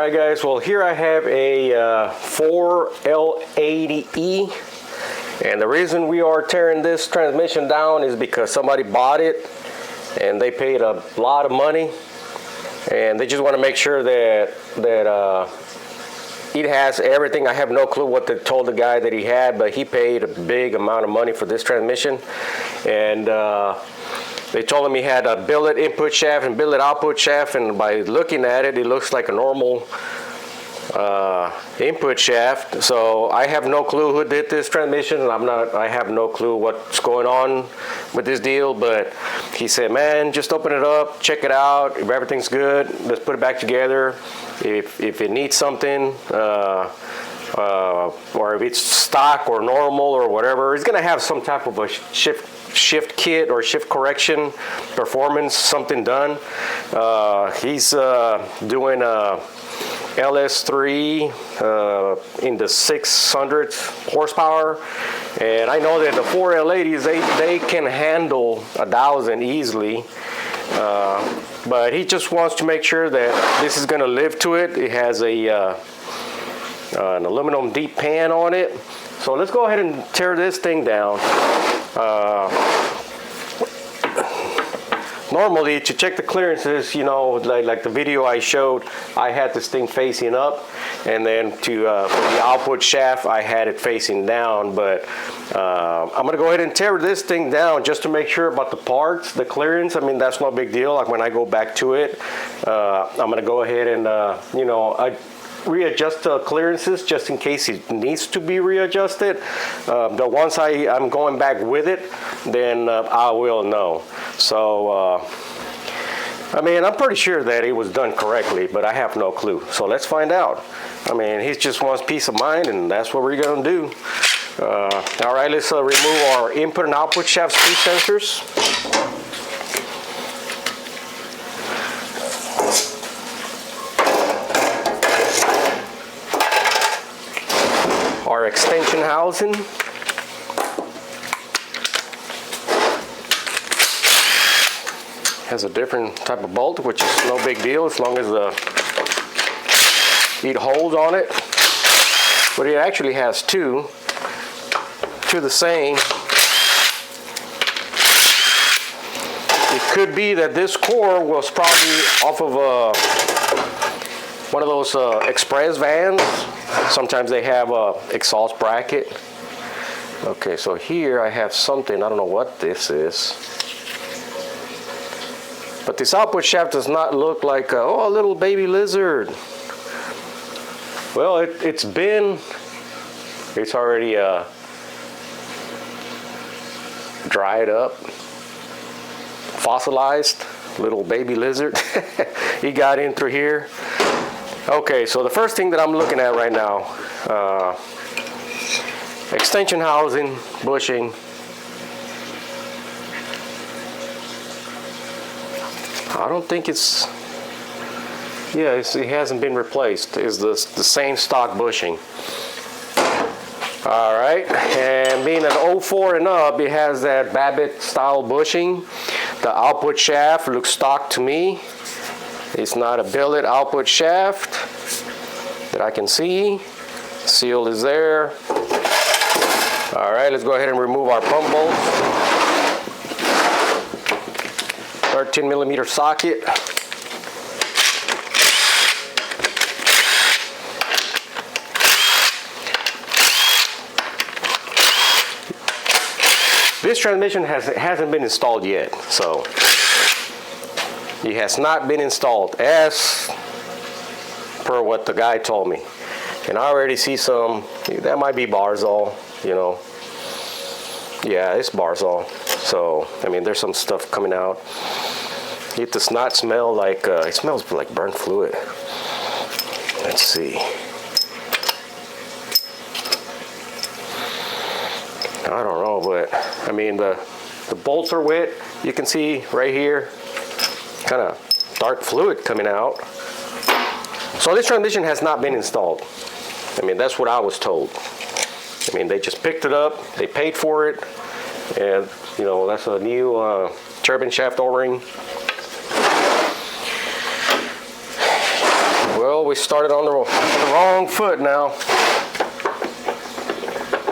Alright guys, well here I have a 4L80E, and the reason we are tearing this transmission down is because somebody bought it and they paid a lot of money, and they just want to make sure that it has everything. I have no clue what they told the guy that he had, but he paid a big amount of money for this transmission, and they told him he had a billet input shaft and billet output shaft, and by looking at it, it looks like a normal input shaft. So I have no clue who did this transmission, and I have no clue what's going on with this deal, but he said, man, just open it up, check it out. If everything's good, let's put it back together. If it needs something, or if it's stock or normal or whatever, it's gonna have some type of a shift kit or shift correction performance, something done. He's doing a LS3 in the 600 horsepower, and I know that the 4L80s they can handle 1,000 easily, but he just wants to make sure that this is going to live to it. It has an aluminum deep pan on it. So let's go ahead and tear this thing down. Normally, to check the clearances, you know, like the video I showed, I had this thing facing up, and then for the output shaft, I had it facing down. But I'm gonna go ahead and tear this thing down just to make sure about the parts, the clearance. I mean, that's no big deal. Like when I go back to it, I'm gonna go ahead and you know, readjust the clearances just in case it needs to be readjusted. But once I'm going back with it, then I will know. So I mean, I'm pretty sure that it was done correctly, but I have no clue. So let's find out. I mean, he just wants peace of mind, and that's what we're gonna do. All right, let's remove our input and output shaft speed sensors. Our extension housing. Has a different type of bolt, which is no big deal as long as it holds on it. But it actually has two the same. It could be that this core was probably off of one of those express vans. Sometimes they have a exhaust bracket. Okay, so here I have something, I don't know what this is. But this output shaft does not look like a little baby lizard. Well, it's already dried up, fossilized, little baby lizard. He got in through here. Okay, so the first thing that I'm looking at right now, extension housing, bushing. I don't think it hasn't been replaced. It's the same stock bushing. All right, and being an 04 and up, it has that Babbitt style bushing. The output shaft looks stock to me. It's not a billet output shaft that I can see. Seal is there. All right, let's go ahead and remove our pump bolt. 13mm socket. This transmission hasn't been installed yet, so it has not been installed as per what the guy told me. And I already see some, that might be Barzol, you know. Yeah, it's Barzol. So, I mean, there's some stuff coming out. It does not smell like, it smells like burnt fluid. Let's see. I don't know, but I mean, the bolts are wet. You can see right here, kind of dark fluid coming out. So this transmission has not been installed. I mean, that's what I was told. I mean, they just picked it up, they paid for it, and you know, that's a new turbine shaft O-ring. Well, Well, we started on the wrong foot now.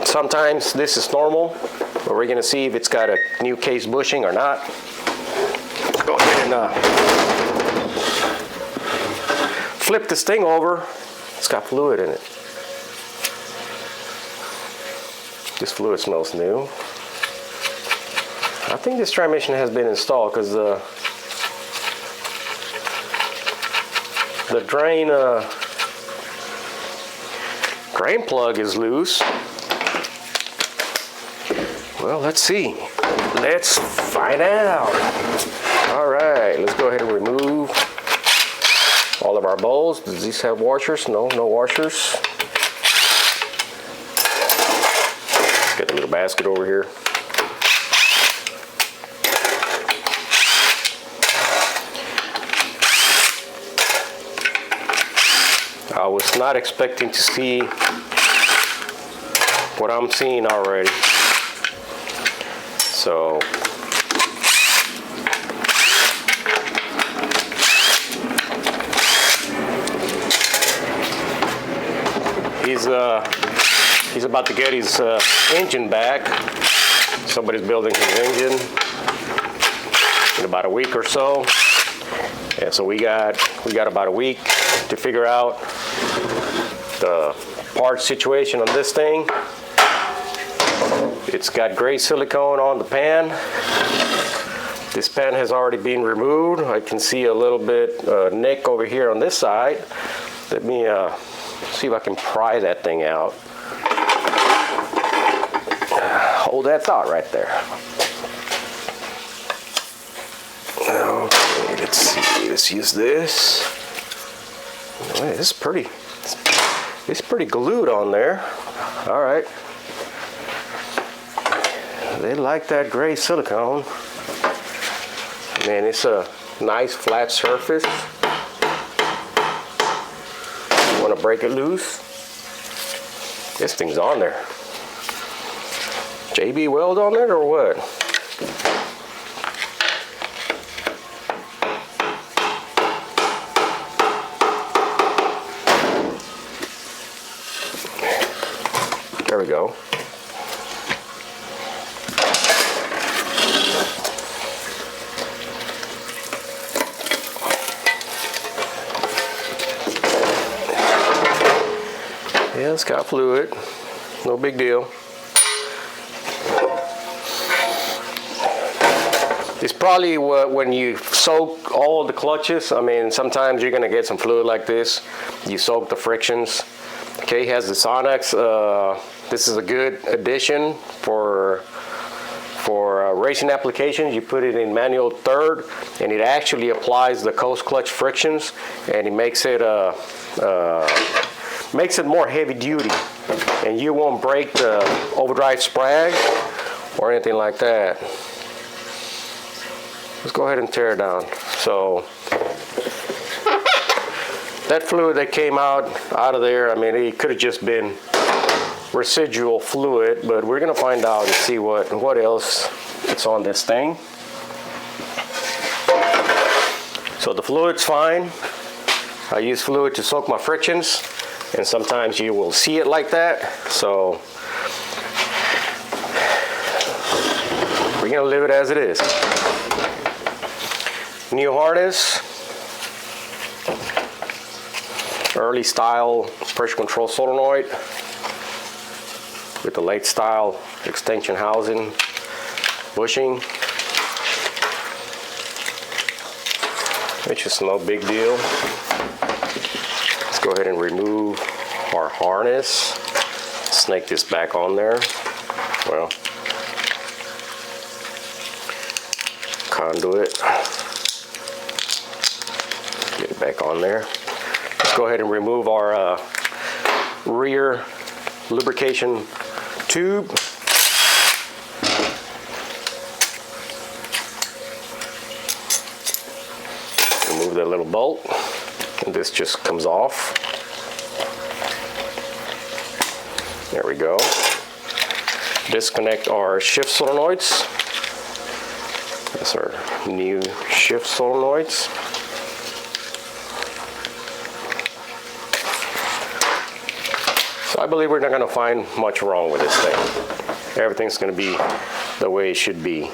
Sometimes this is normal, but we're gonna see if it's got a new case bushing or not. Let's go ahead and flip this thing over. It's got fluid in it. This fluid smells new. I think this transmission has been installed because the drain plug is loose. Well, let's see. Let's find out. All right, let's go ahead and remove all of our bowls. Does these have washers? No, no washers. Let's get a little basket over here. I was not expecting to see what I'm seeing already. So he's about to get his engine back. Somebody's building his engine in about a week or so. And so we got about a week to figure out the part situation on this thing. It's got gray silicone on the pan. This pan has already been removed. I can see a little bit nick over here on this side. Let me see if I can pry that thing out. Hold that thought right there. Okay, let's see. Let's use this. Wait, this is pretty. It's pretty glued on there. All right. They like that gray silicone. Man, it's a nice flat surface. You want to break it loose? This thing's on there. JB Weld on it or what? There we go. Yeah, it's got fluid. No big deal. It's probably when you soak all the clutches. I mean, sometimes you're gonna get some fluid like this. You soak the frictions. Okay, it has the Sonex. This is a good addition for racing applications. You put it in manual third, and it actually applies the coast clutch frictions, and it makes it more heavy duty, and you won't break the overdrive sprag or anything like that. Let's go ahead and tear it down. So that fluid that came out of there, I mean, it could have just been residual fluid, but we're gonna find out and see what else is on this thing. So the fluid's fine. I use fluid to soak my frictions, and sometimes you will see it like that. So we're gonna leave it as it is. New harness, early style pressure control solenoid with the late style extension housing bushing. It's just no big deal. Let's go ahead and remove our harness. Snake this back on there. Well, conduit. Get it back on there. Let's go ahead and remove our rear lubrication tube. Remove that little bolt, and this just comes off. There we go. Disconnect our shift solenoids. That's our new shift solenoids. So I believe we're not going to find much wrong with this thing. Everything's going to be the way it should be.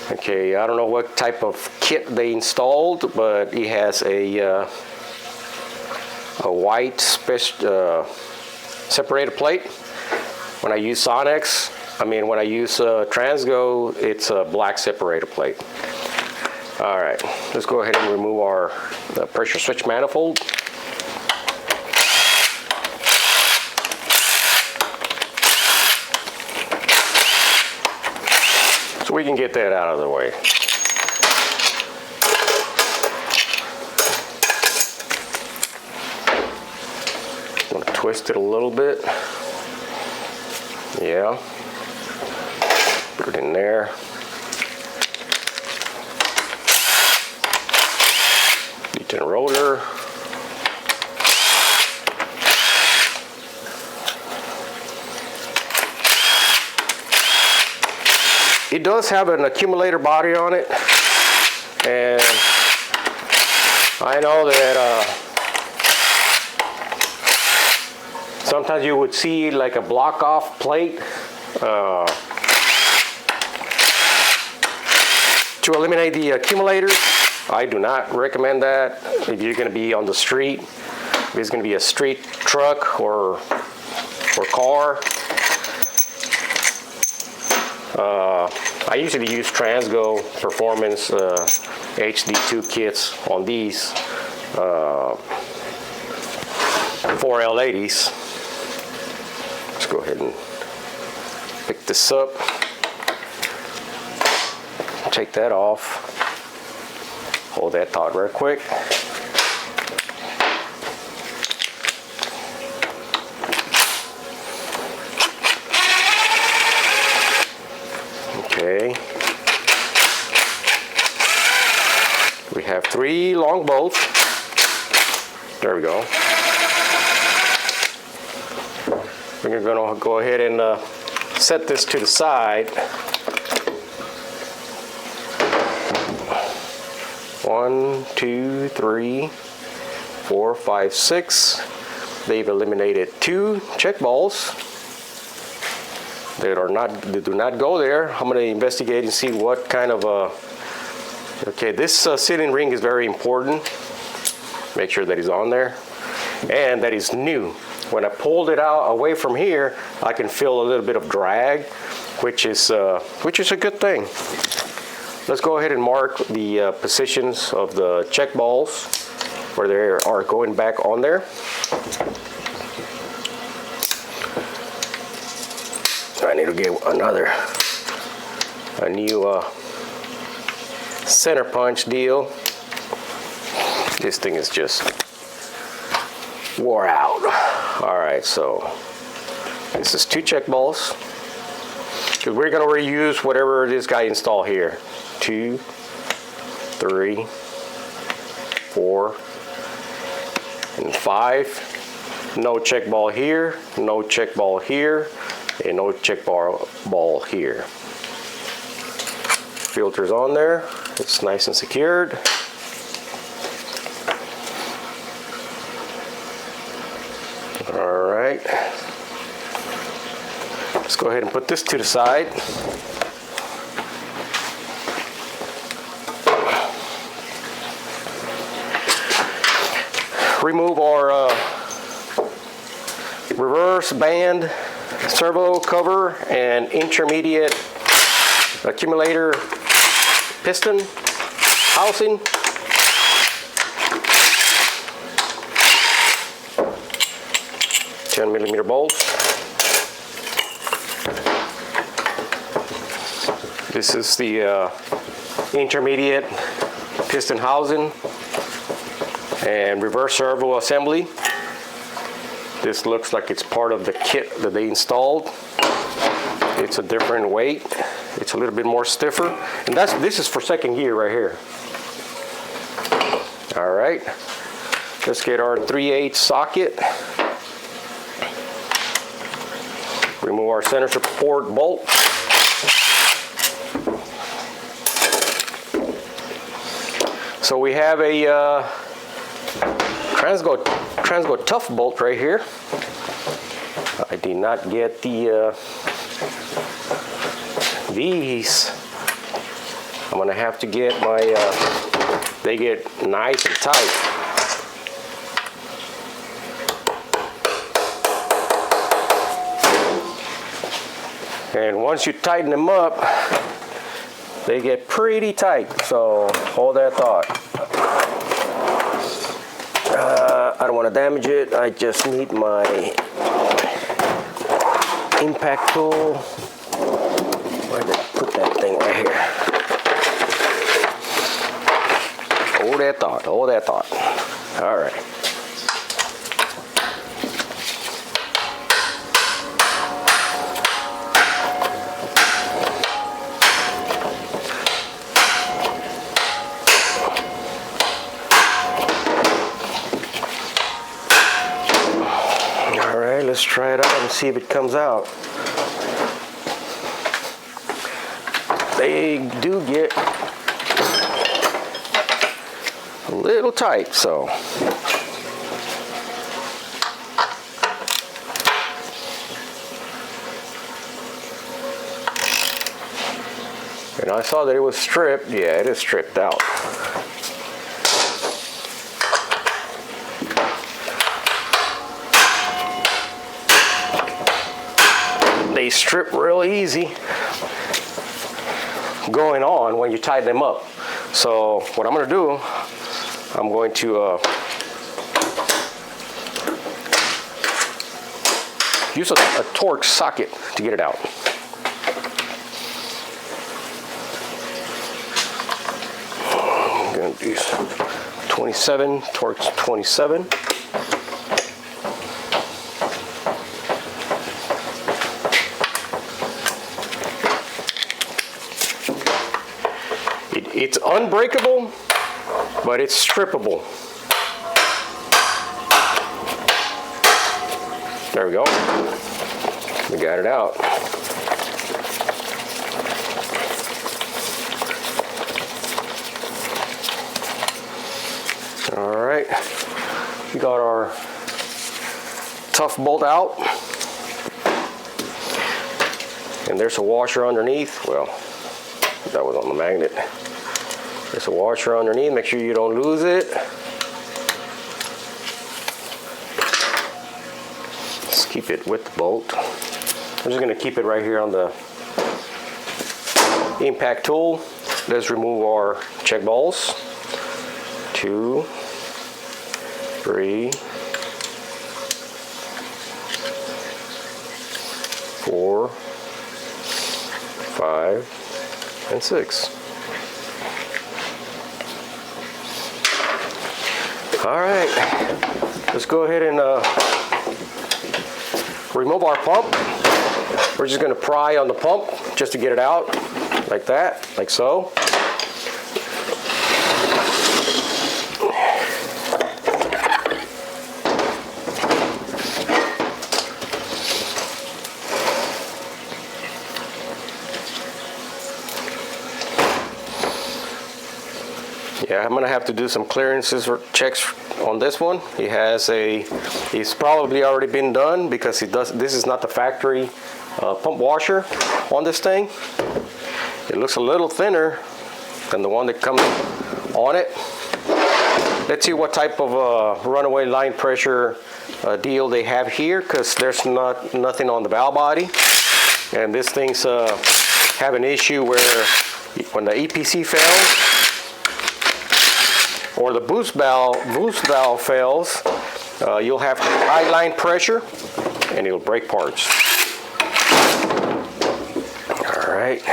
Okay, I don't know what type of kit they installed, but it has a white separator plate. When I use Sonex, when I use Transgo, it's a black separator plate. All right, let's go ahead and remove our pressure switch manifold. So we can get that out of the way. I'm going to twist it a little bit. Yeah. Put it in there. Beaten rotor. It does have an accumulator body on it, and I know that sometimes you would see like a block off plate to eliminate the accumulators. I do not recommend that if you're going to be on the street. If it's going to be a street truck or car. I usually use Transgo Performance HD2 kits on these 4L80s. Let's go ahead and pick this up. Take that off. Hold that taut real quick. Okay. We have 3 long bolts. There we go. We're going to go ahead and set this to the side. 1, 2, 3, 4, 5, 6. They've eliminated 2 check balls. They do not go there. I'm going to investigate and see what kind of okay, this sealing ring is very important. Make sure that it's on there and that it's new. When I pulled it out away from here, I can feel a little bit of drag, which is a good thing. Let's go ahead and mark the positions of the check balls where they are going back on there. I need to get a new center punch deal. This thing is just wore out. All right, so this is 2 check balls. Because we're going to reuse whatever this guy installed here. 2, 3, 4, and 5. No check ball here, no check ball here, and no check ball here. Filter's on there. It's nice and secured. All right. Let's go ahead and put this to the side. Remove our reverse band servo cover and intermediate accumulator piston housing. $10mm bolts. This is the intermediate piston housing and reverse servo assembly. This looks like it's part of the kit that they installed. It's a different weight. It's a little bit more stiffer. And this is for second gear right here. All right. Let's get our 3/8 socket. Remove our center support bolt. So we have a Transgo tough bolt right here. did not get the these. I'm gonna have to get my they get nice and tight. And once you tighten them up, they get pretty tight, so hold that thought. I don't want to damage it. I just need my impact tool. Where did I put that thing? Right here. Hold that thought, hold that thought. All right. Let's try it out and see if it comes out. They do get a little tight, so. And I saw that it was stripped. Yeah, it is stripped out. They strip real easy going on when you tighten them up. So what I'm going to do, I'm going to use a torque socket to get it out. I'm going to use 27, Torx 27. It's unbreakable, but it's strippable. There we go. We got it out. All right. We got our tough bolt out. And there's a washer underneath. Well, that was on the magnet. There's a washer underneath, make sure you don't lose it. Let's keep it with the bolt. I'm just gonna keep it right here on the impact tool. Let's remove our check balls. 2, 3, 4, 5, and 6. All right, let's go ahead and remove our pump. We're just gonna pry on the pump just to get it out, like that, like so. Yeah, I'm gonna have to do some clearances or checks on this one. It's probably already been done because this is not the factory pump washer on this thing. It looks a little thinner than the one that comes on it. Let's see what type of runaway line pressure deal they have here, because there's nothing on the valve body. And this thing's have an issue where when the EPC fails, or the boost valve fails, you'll have high line pressure and it'll break parts. All right.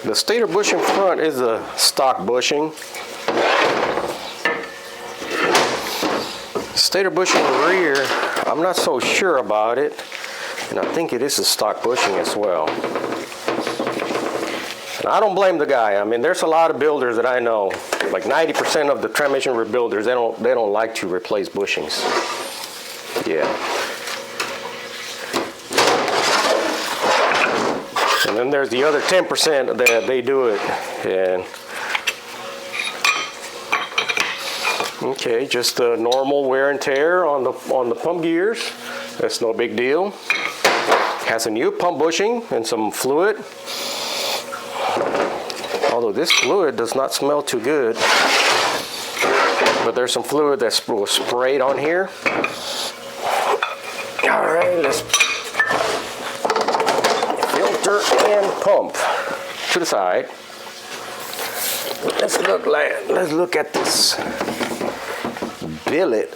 The stator bushing front is a stock bushing. Stator bushing rear, I'm not so sure about it, and I think it is a stock bushing as well. And I don't blame the guy. I mean, there's a lot of builders that I know, like 90% of the transmission rebuilders, they don't like to replace bushings. Yeah. And then there's the other 10% that they do it. And okay, just the normal wear and tear on the pump gears. That's no big deal. Has a new pump bushing and some fluid. Although this fluid does not smell too good. But there's some fluid that was sprayed on here. All right, let's filter and pump to the side. Let's look at this billet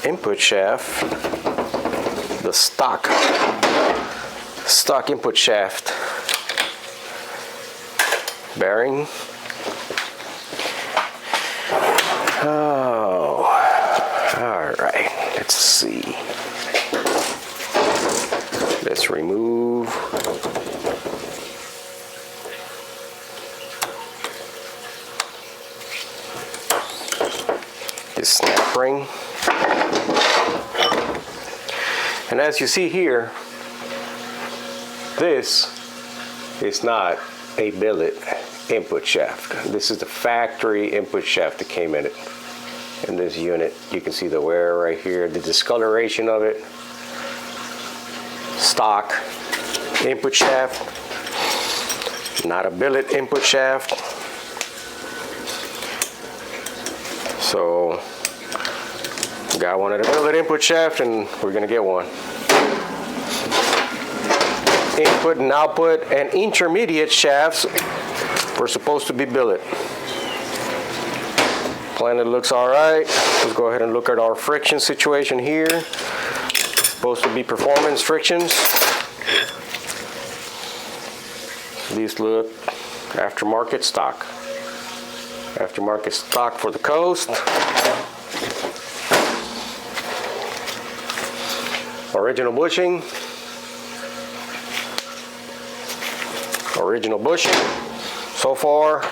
input shaft, the stock input shaft bearing. Oh, all right, let's see. Let's remove this snap ring. And as you see here, this is not a billet input shaft. This is the factory input shaft that came in it. In this unit, you can see the wear right here, the discoloration of it. Stock input shaft, not a billet input shaft. So, guy wanted a billet input shaft, and we're gonna get one. Input and output and intermediate shafts were supposed to be billet. Planet looks all right. Let's go ahead and look at our friction situation here. Supposed to be performance frictions. These look aftermarket stock. Aftermarket stock for the coast. Original bushing. Original bushing. So far,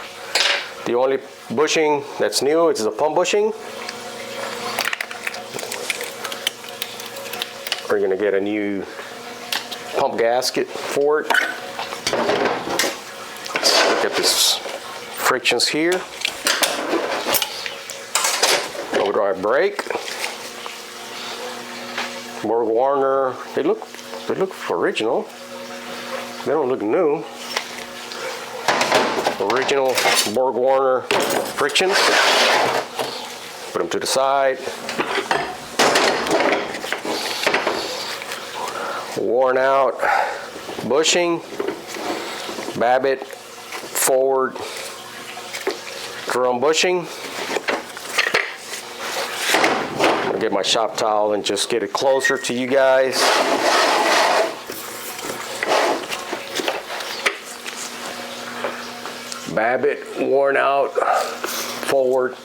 the only bushing that's new is the pump bushing. We're gonna get a new pump gasket for it. Let's look at this frictions here. Overdrive brake. Borg Warner. They look original. They don't look new. Original Borg Warner frictions. Put them to the side. Worn out bushing, Babbitt forward drum bushing. I'm gonna get my shop towel and just get it closer to you guys. Babbitt worn out forward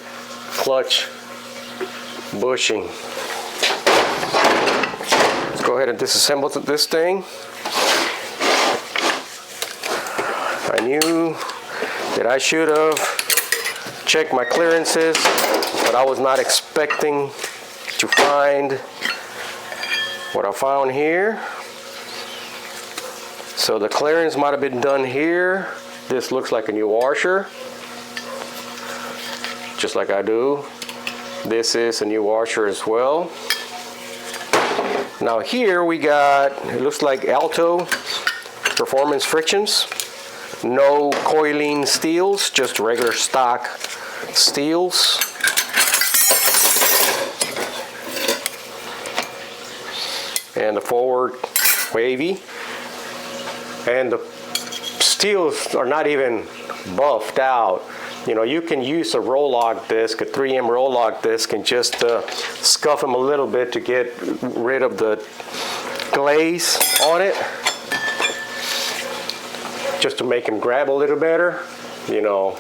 clutch bushing. Let's go ahead and disassemble this thing. I knew that I should have checked my clearances, but I was not expecting to find what I found here. So the clearance might have been done here. This looks like a new washer, just like I do. This is a new washer as well. Now here we got, it looks like Alto performance frictions. No coiling steels, just regular stock steels. And the forward wavy. And the steels are not even buffed out. You know, you can use a roll-lock disc, a 3M roll-lock disc, and just scuff them a little bit to get rid of the glaze on it, just to make them grab a little better, you know.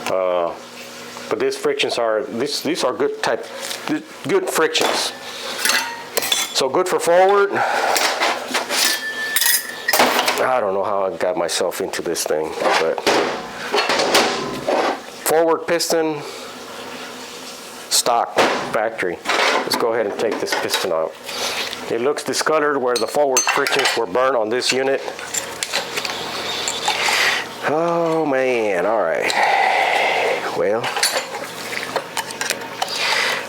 But these frictions are these are good frictions. So good for forward. I don't know how I got myself into this thing, but forward piston, stock, factory. Let's go ahead and take this piston out. It looks discolored where the forward frictions were burnt on this unit. Oh man, all right. Well,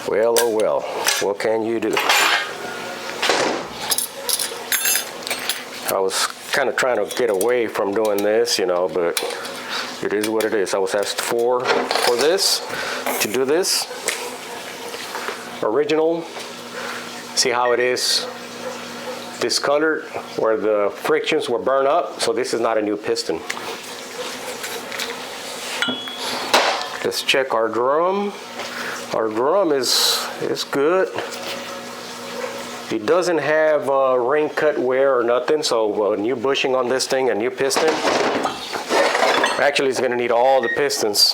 oh well, what can you do? I was kind of trying to get away from doing this, you know, but it is what it is. I was asked for this, to do this. Original. See how it is discolored where the frictions were burned up? So this is not a new piston. Let's check our drum. Our drum is good. It doesn't have ring cut wear or nothing, so a new bushing on this thing, a new piston. Actually, it's going to need all the pistons.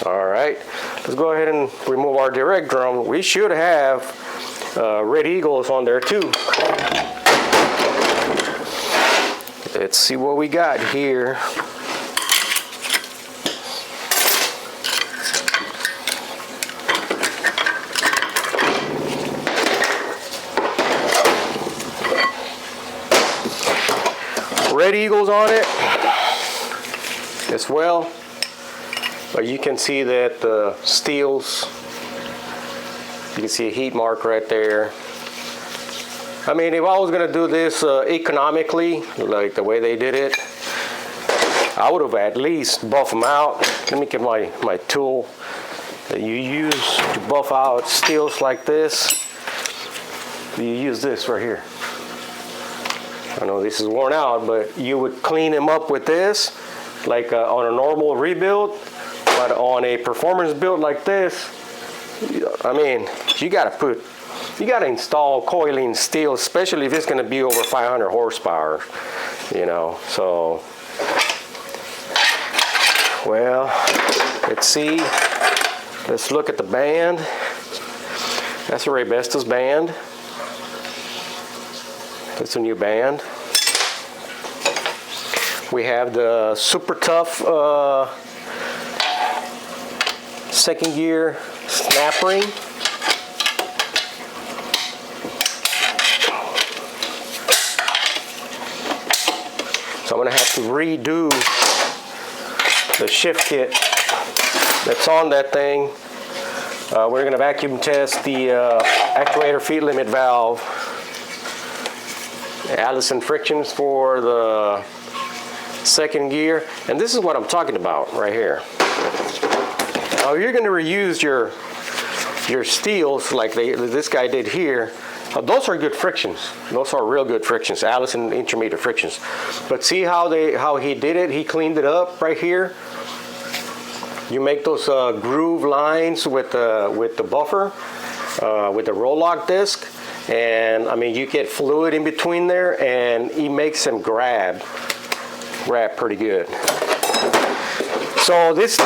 All right, let's go ahead and remove our direct drum. We should have Red Eagles on there too. Let's see what we got here. Red Eagles on it as well, but you can see that the steels, you can see a heat mark right there. I mean, if I was going to do this economically, like the way they did it, I would have at least buffed them out. Let me get my tool that you use to buff out steels like this. You use this right here. I know this is worn out, but you would clean them up with this, like on a normal rebuild. But on a performance build like this, I mean, you gotta install coiling steel, especially if it's gonna be over 500 horsepower, you know. So, well, let's see. Let's look at the band. That's a Raybestos band. That's a new band. We have the Super Tough second gear snap ring. So I'm going to have to redo the shift kit that's on that thing. We're going to vacuum test the actuator feed limit valve. Allison frictions for the second gear, and this is what I'm talking about right here. Now you're going to reuse your steels like this guy did here. Those are good frictions. Those are real good frictions, Allison intermediate frictions. But see how he did it? He cleaned it up right here. You make those groove lines with the buffer, with the roll lock disc. And I mean, you get fluid in between there, and he makes them grab pretty good. So this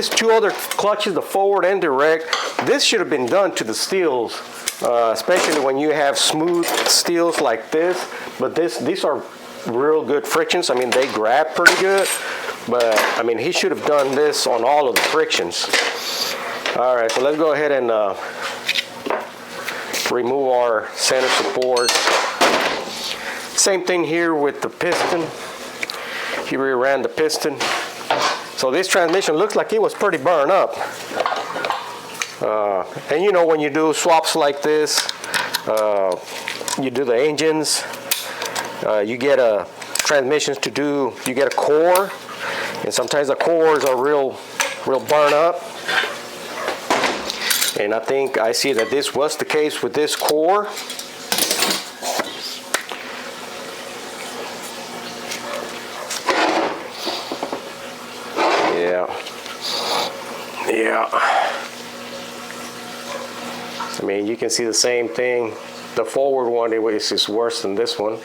two other clutches, the forward and direct, this should have been done to the steels, especially when you have smooth steels like this. But these are real good frictions. I mean, they grab pretty good. But I mean, he should have done this on all of the frictions. All right, so let's go ahead and remove our center support. Same thing here with the piston. He reran the piston. So this transmission looks like it was pretty burned up. And you know, when you do swaps like this, you do the engines, you get transmissions to do, you get a core, and sometimes the cores are real burned up. And I see that this was the case with this core. Yeah. I mean, you can see the same thing. The forward one is worse than this one,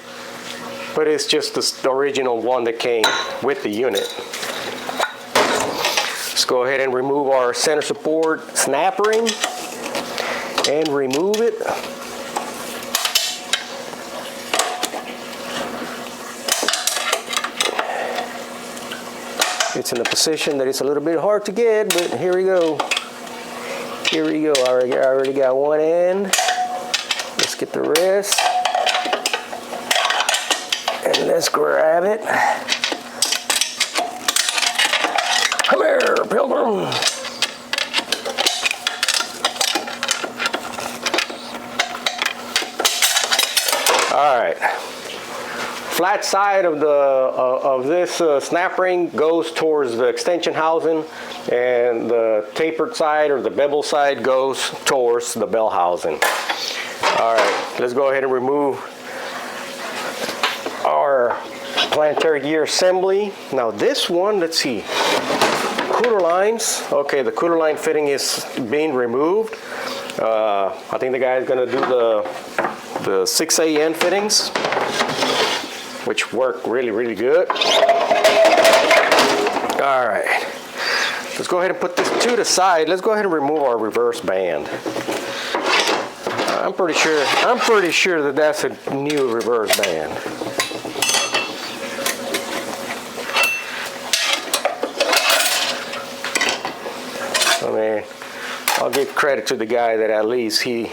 but it's just the original one that came with the unit. Let's go ahead and remove our center support snap ring and remove it. It's in a position that it's a little bit hard to get, but here we go. Here we go. I already got one end. Let's get the rest. And let's grab it. Come here, Pilgrim. All right. Flat side of this snap ring goes towards the extension housing, and the tapered side or the bevel side goes towards the bell housing. All right, let's go ahead and remove our planetary gear assembly. Now this one, let's see, cooler lines. Okay, the cooler line fitting is being removed. I think the guy is going to do the 6A end fittings, which work really, really good. All right, let's go ahead and put this to the side. Let's go ahead and remove our reverse band. I'm pretty sure that that's a new reverse band. I mean, I'll give credit to the guy that at least he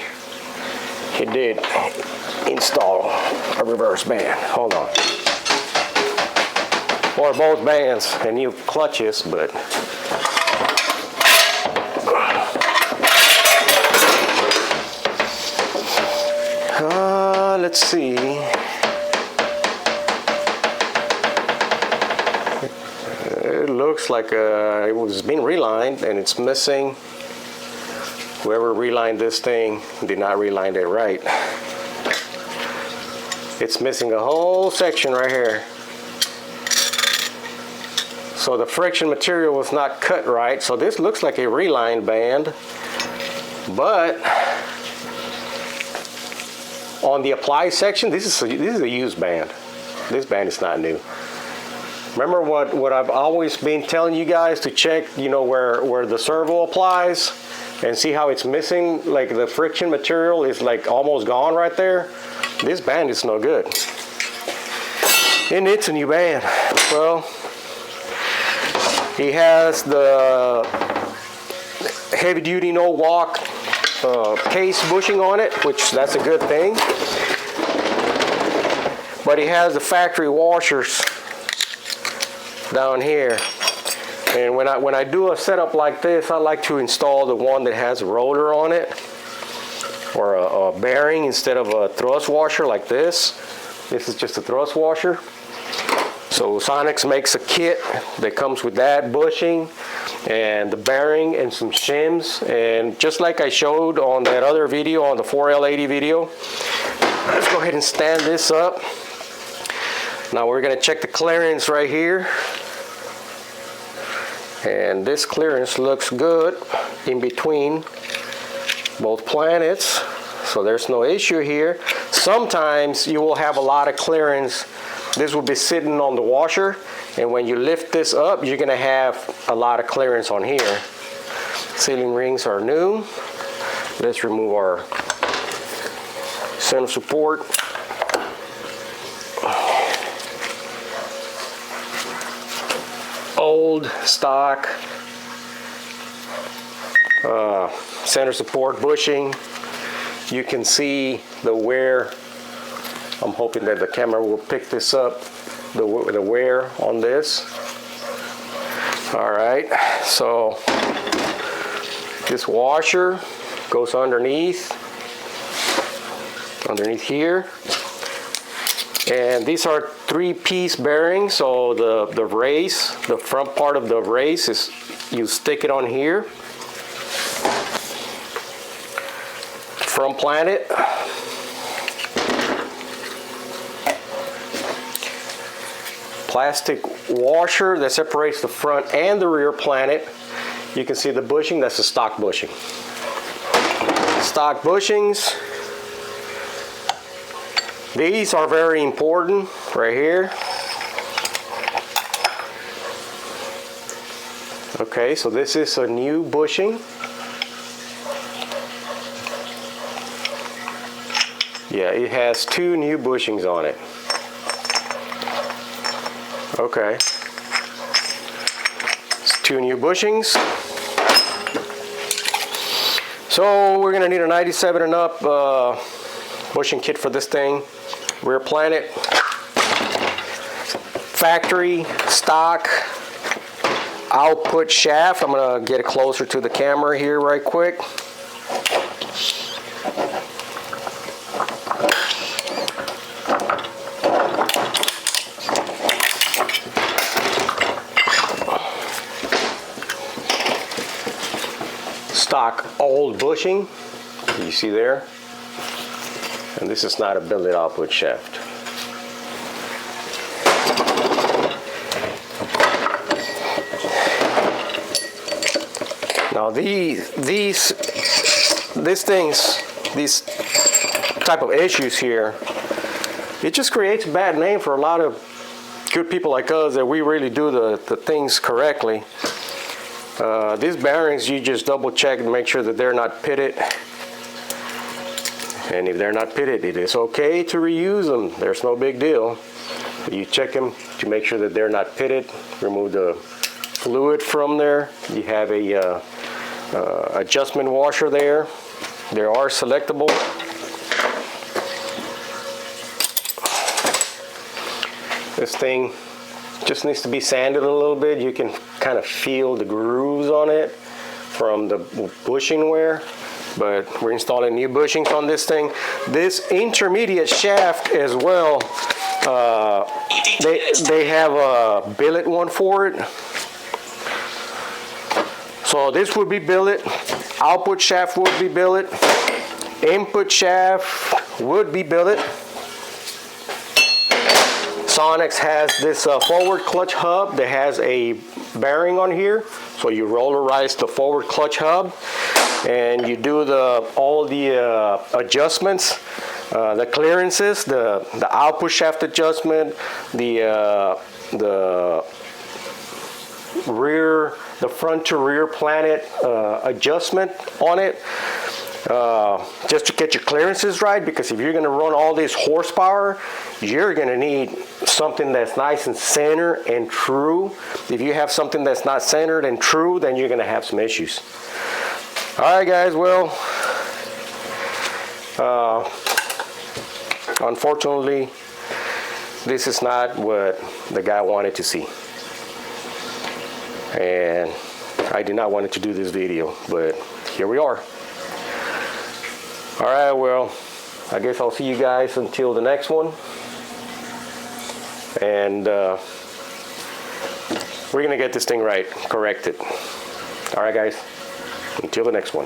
did install a reverse band. Hold on. Or both bands and new clutches, but let's see. It looks like it was being relined and it's missing. Whoever relined this thing did not reline it right. It's missing a whole section right here. So the friction material was not cut right. So this looks like a relined band, but on the apply section, this is a used band. This band is not new. Remember what I've always been telling you guys to check, you know, where the servo applies and see how it's missing, like the friction material is like almost gone right there. This band is no good. And it's a new band. Well, he has the heavy duty no walk case bushing on it, which that's a good thing. But he has the factory washers down here. And when I do a setup like this, I like to install the one that has a roller on it, or a bearing instead of a thrust washer like this. This is just a thrust washer. So Sonics makes a kit that comes with that bushing and the bearing and some shims. And just like I showed on that other video, on the 4L80 video, let's go ahead and stand this up. Now we're going to check the clearance right here. And this clearance looks good in between both planets, so there's no issue here. Sometimes you will have a lot of clearance. This will be sitting on the washer, and when you lift this up, you're gonna have a lot of clearance on here. Sealing rings are new. Let's remove our center support. Old stock center support bushing. You can see the wear. I'm hoping that the camera will pick this up, the wear on this. All right, so this washer goes underneath here. And these are 3-piece bearings, so the race, the front part of the race is, you stick it on here. Front planet. Plastic washer that separates the front and the rear planet. You can see the bushing, that's the stock bushing. Stock bushings. These are very important right here. Okay, so this is a new bushing. Yeah, it has 2 new bushings on it. Okay. It's 2 new bushings. So we're gonna need a 97 and up bushing kit for this thing. Rear planet, factory, stock, output shaft. I'm gonna get it closer to the camera here right quick. Stock old bushing, you see there, and this is not a billet output shaft. Now these type of issues here, it just creates a bad name for a lot of good people like us that we really do the things correctly. These bearings, you just double check and make sure that they're not pitted. And if they're not pitted, it is okay to reuse them. There's no big deal. You check them to make sure that they're not pitted. Remove the fluid from there. You have a adjustment washer there. They are selectable. This thing just needs to be sanded a little bit. You can kind of feel the grooves on it from the bushing wear, but we're installing new bushings on this thing. This intermediate shaft as well, they have a billet one for it. So this would be billet, output shaft would be billet, input shaft would be billet. Sonex has this forward clutch hub that has a bearing on here. So you rollerize the forward clutch hub and you do all the adjustments, the clearances, the output shaft adjustment, the front to rear planet adjustment on it. Just to get your clearances right, because if you're going to run all this horsepower, you're going to need something that's nice and centered and true. If you have something that's not centered and true, then you're going to have some issues. All right, guys, well, unfortunately, this is not what the guy wanted to see. And I did not want to do this video, but here we are. All right, well, I guess I'll see you guys until the next one. And we're gonna get this thing right, corrected. All right, guys, until the next one.